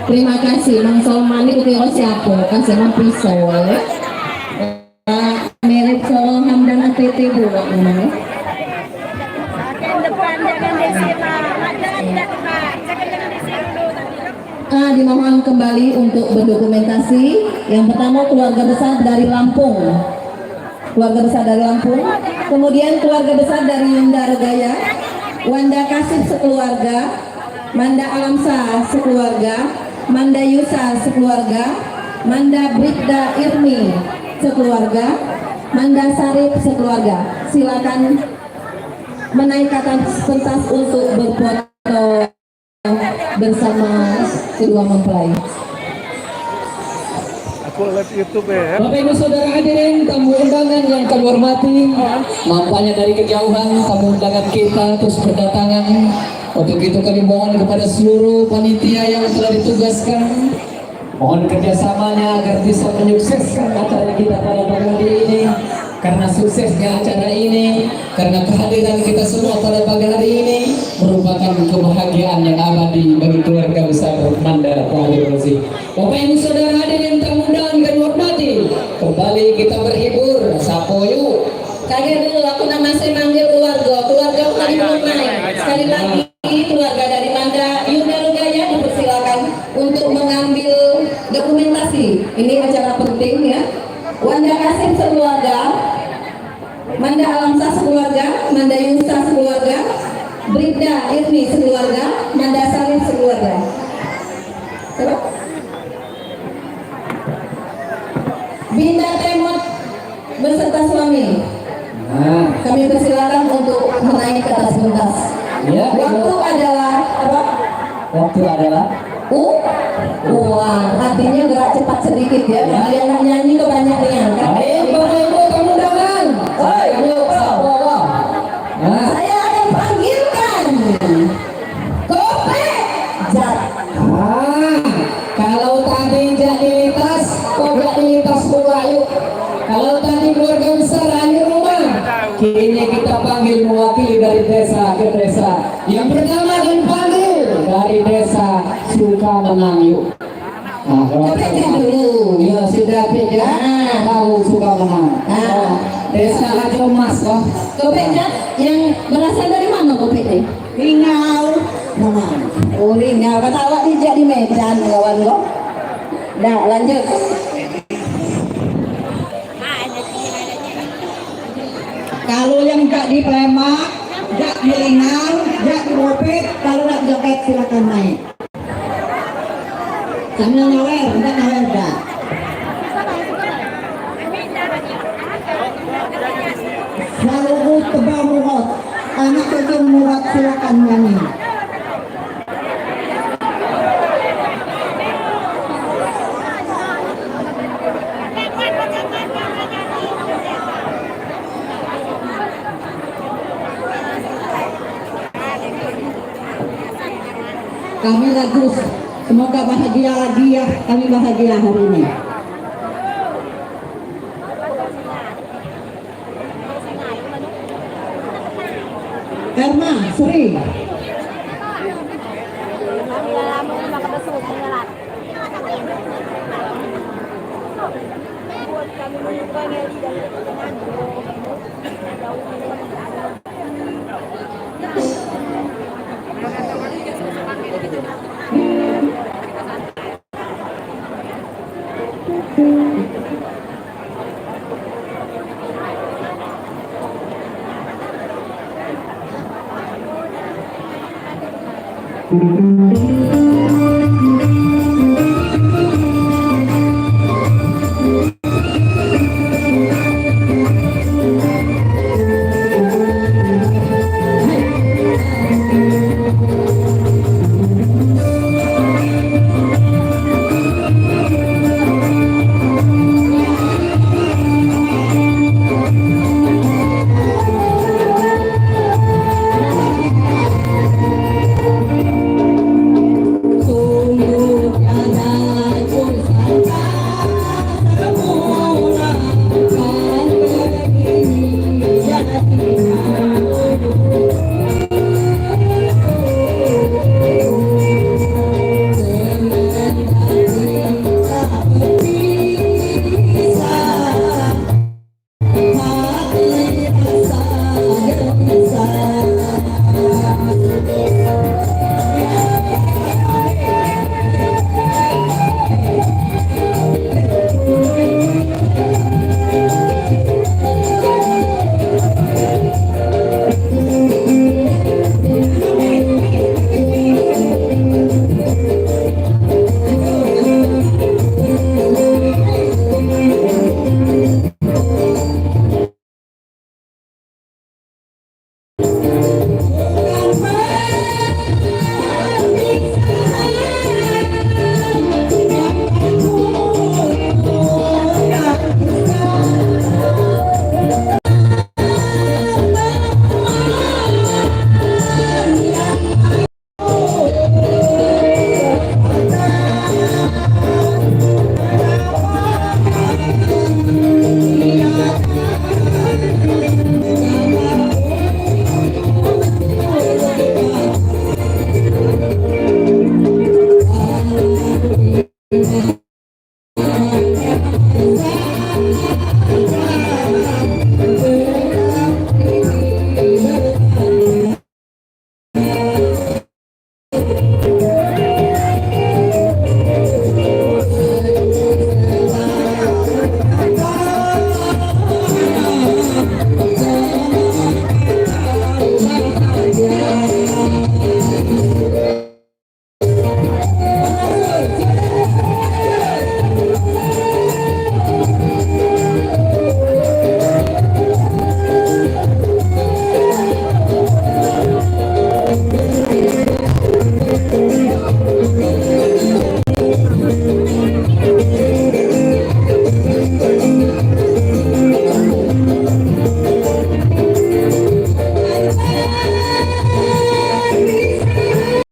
Terima kasih Mang Solmani kutio siapa kasih Mang Pisau merek Solo Hamdan ATT buat namanya. Dimohon kembali untuk berdokumentasi. Yang pertama keluarga besar dari Lampung, keluarga besar dari Lampung, kemudian keluarga besar dari Yunda Regaya, Wanda Kasih sekeluarga, Manda Alamsa sekeluarga, Manda Yusa sekeluarga, Manda Bribda Irmi sekeluarga, Manda Sarip sekeluarga. Silakan menaikkan pentas untuk berfoto bersama kedua mempelai. Aku live YouTube ya. Bapak Ibu Saudara hadirin, tamu undangan yang kami hormati, nampaknya dari kejauhan tamu undangan kita terus berdatangan. Untuk itu kami mohon kepada seluruh panitia yang telah ditugaskan, mohon kerjasamanya agar bisa menyukseskan acara kita pada pagi hari ini. Karena suksesnya acara ini, karena kehadiran kita semua pada pagi hari ini merupakan kebahagiaan yang abadi bagi keluarga besar Mandala Prahadirwasi. Bapak Ibu Saudara hadirin tamu undangan kami hormati, kembali kita berhibur. Sapo yuk. Kaget dulu, aku nama saya manggil keluarga tadi belum naik. Sekali lagi keluarga dari Manda Yunda Regaya dipersilakan untuk mengambil dokumentasi. Ini acara penting ya. Wanda Kasim sekeluarga, Manda Alamsa sekeluarga, Manda Yusa sekeluarga, Bribda Irmi sekeluarga, Manda Salim sekeluarga. Terus? Binda Temot beserta suami. Kami persilakan untuk menaik ke atas pentas. Ya, Waktu adalah apa? Waktu adalah Wah, artinya gerak cepat sedikit ya. Kalian nak nyanyi kebanyakan kan? baik, Bapak Ibu tamu undangan. Ayo, sapo. Saya akan panggilkan Kope Jat. Kalau tadi jadi lintas, kok gak lintas pula yuk. Kalau tadi keluarga besar ayo rumah, kini kita panggil mewakili dari desa ke desa. Yang pertama dipanggil dari desa Sukamenang yuk. Nah, kalau dulu, ya sudah ya, tahu Sukamenang. Desa Hajo Mas kok. Kope Jat yang berasal dari mana Kope teh? Ringau, Oh, Ringau. Kata awak dijak di Medan kawan kok. Dah lanjut. kalau yang gak di Plemak, gak di Ringau, gak di Ropet, kalau gak joget silakan naik. Sambil nyawer, enggak nyawer gak. Selalu tebal murot, anak kecil murot silakan nyanyi. Kami lagu semoga bahagia lagi ya, kami bahagia hari ini. Erma, Sri.